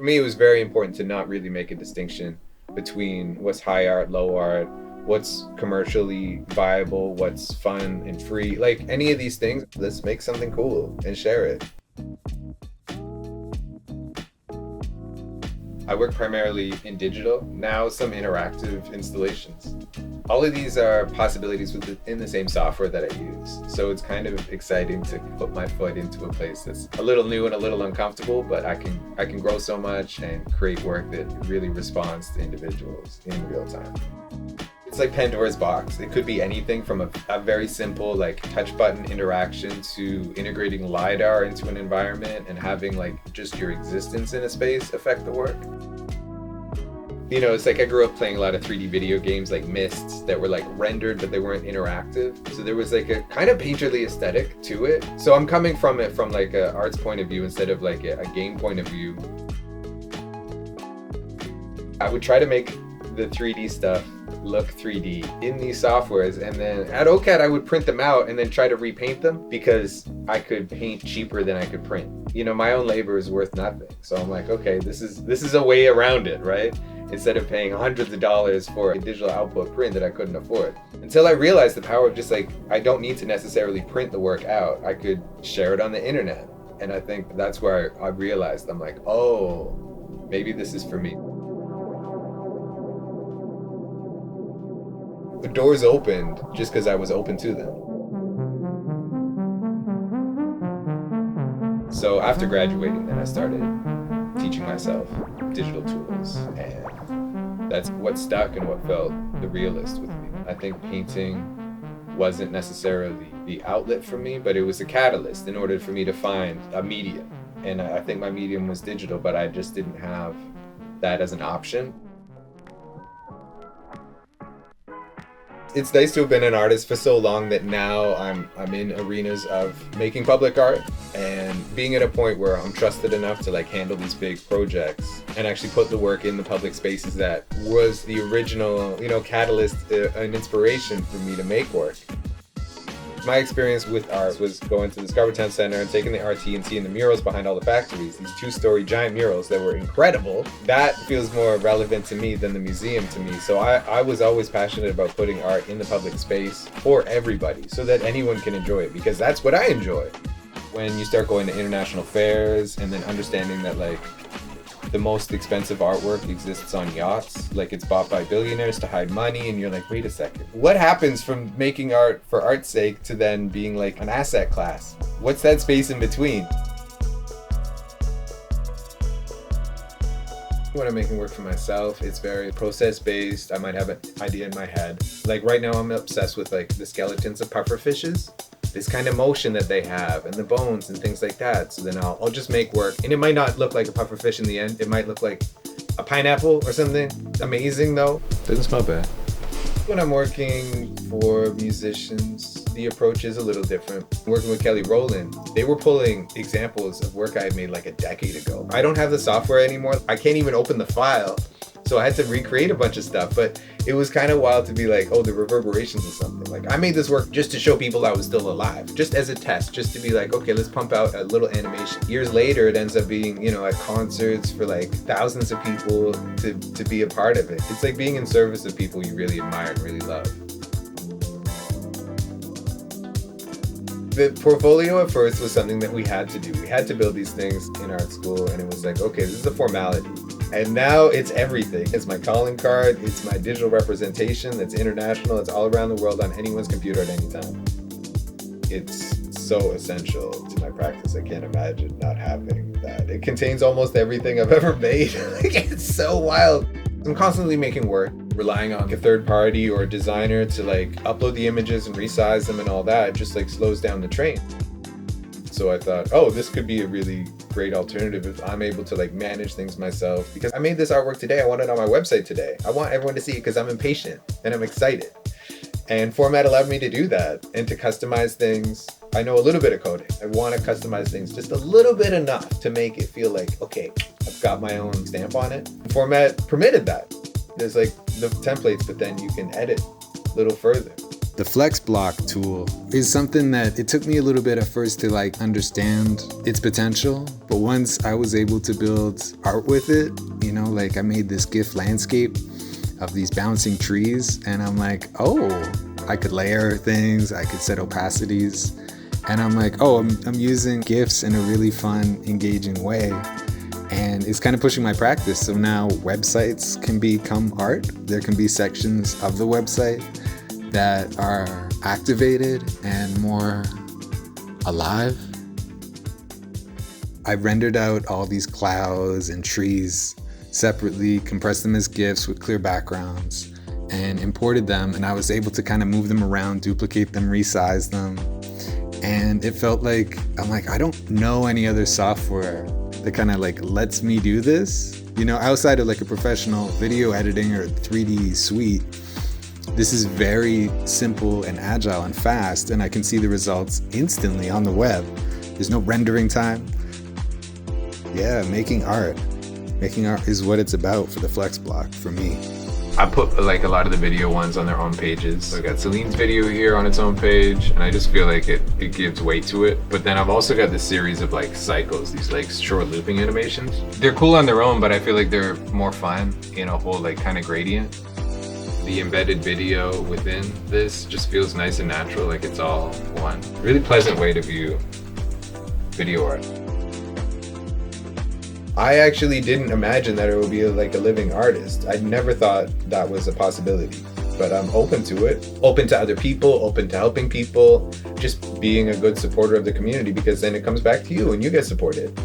For me, it was very important to not really make a distinction between what's high art, low art, what's commercially viable, what's fun and free. Like any of these things, let's make something cool and share it. I work primarily in digital, now some interactive installations. All of these are possibilities within the same software that I use. So it's kind of exciting to put my foot into a place that's a little new and a little uncomfortable, but I can grow so much and create work that really responds to individuals in real time. It's like Pandora's box. It could be anything from a very simple like touch button interaction to integrating LiDAR into an environment and having like just your existence in a space affect the work. You know, it's like I grew up playing a lot of 3D video games like Mists that were like rendered but they weren't interactive. So there was like a kind of painterly aesthetic to it. So I'm coming from it from like an arts point of view instead of like a game point of view. I would try to make the 3D stuff look 3D in these softwares, and then at OCAD I would print them out and then try to repaint them because I could paint cheaper than I could print. You know, my own labor is worth nothing. So I'm like, okay, this is a way around it, right? Instead of paying hundreds of dollars for a digital output print that I couldn't afford. Until I realized the power of just like, I don't need to necessarily print the work out. I could share it on the internet. And I think that's where I realized, I'm like, oh, maybe this is for me. The doors opened just because I was open to them. So after graduating, then I started teaching myself digital tools, and that's what stuck and what felt the realest with me. I think painting wasn't necessarily the outlet for me, but it was a catalyst in order for me to find a medium. And I think my medium was digital, but I just didn't have that as an option. It's nice to have been an artist for so long that now I'm in arenas of making public art and being at a point where I'm trusted enough to like handle these big projects and actually put the work in the public spaces that was the original, you know, catalyst and inspiration for me to make work. My experience with art was going to the Discovertown Center and taking the RT and seeing the murals behind all the factories, these 2-story giant murals that were incredible. That feels more relevant to me than the museum to me. So I was always passionate about putting art in the public space for everybody so that anyone can enjoy it, because that's what I enjoy. When you start going to international fairs and then understanding that like the most expensive artwork exists on yachts, like it's bought by billionaires to hide money, and you're like, wait a second, what happens from making art for art's sake to then being like an asset class? What's that space in between? When I'm making work for myself, it's very process-based. I might have an idea in my head. Like right now I'm obsessed with like the skeletons of puffer fishes. This kind of motion that they have and the bones and things like that. So then I'll just make work, and it might not look like a puffer fish in the end. It might look like a pineapple or something amazing though. Doesn't smell bad. When I'm working for musicians, the approach is a little different. Working with Kelly Rowland, they were pulling examples of work I had made like a decade ago. I don't have the software anymore. I can't even open the file. So I had to recreate a bunch of stuff, but it was kind of wild to be like, oh, the reverberations of something. Like I made this work just to show people I was still alive, just as a test, just to be like, okay, let's pump out a little animation. Years later, it ends up being, you know, at concerts for like thousands of people to be a part of it. It's like being in service of people you really admire and really love. The portfolio at first was something that we had to do. We had to build these things in art school, and it was like, okay, this is a formality. And now it's everything. It's my calling card, it's my digital representation that's international, it's all around the world on anyone's computer at any time. It's so essential to my practice. I can't imagine not having that. It contains almost everything I've ever made. Like, it's so wild. I'm constantly making work, relying on a third party or a designer to like upload the images and resize them and all that. It just like slows down the train. So I thought, oh, this could be a really great alternative if I'm able to like manage things myself, because I made this artwork today. I want it on my website today. I want everyone to see it because I'm impatient and I'm excited. And Format allowed me to do that and to customize things. I know a little bit of coding. I want to customize things just a little bit enough to make it feel like, okay, I've got my own stamp on it. Format permitted that. There's like the templates, but then you can edit a little further. The Flex Block tool is something that it took me a little bit at first to like understand its potential, but once I was able to build art with it, you know, like I made this GIF landscape of these bouncing trees, and I'm like, oh, I could layer things, I could set opacities, and I'm like, oh, I'm using GIFs in a really fun, engaging way. And it's kind of pushing my practice. So now websites can become art. There can be sections of the website that are activated and more alive. I rendered out all these clouds and trees separately, compressed them as GIFs with clear backgrounds, and imported them. And I was able to kind of move them around, duplicate them, resize them. And it felt like, I'm like, I don't know any other software that kind of like lets me do this. You know, outside of like a professional video editing or 3D suite, this is very simple and agile and fast, and I can see the results instantly on the web. There's no rendering time. Yeah, making art. Making art is what it's about for the Flex Block for me. I put like a lot of the video ones on their own pages. So I got Celine's video here on its own page, and I just feel like it gives weight to it. But then I've also got this series of like cycles, these like short looping animations. They're cool on their own, but I feel like they're more fun in a whole like kind of gradient. The embedded video within this just feels nice and natural, like it's all one. Really pleasant way to view video art. I actually didn't imagine that it would be like a living artist. I never thought that was a possibility, but I'm open to it. Open to other people, open to helping people, just being a good supporter of the community, because then it comes back to you and you get supported.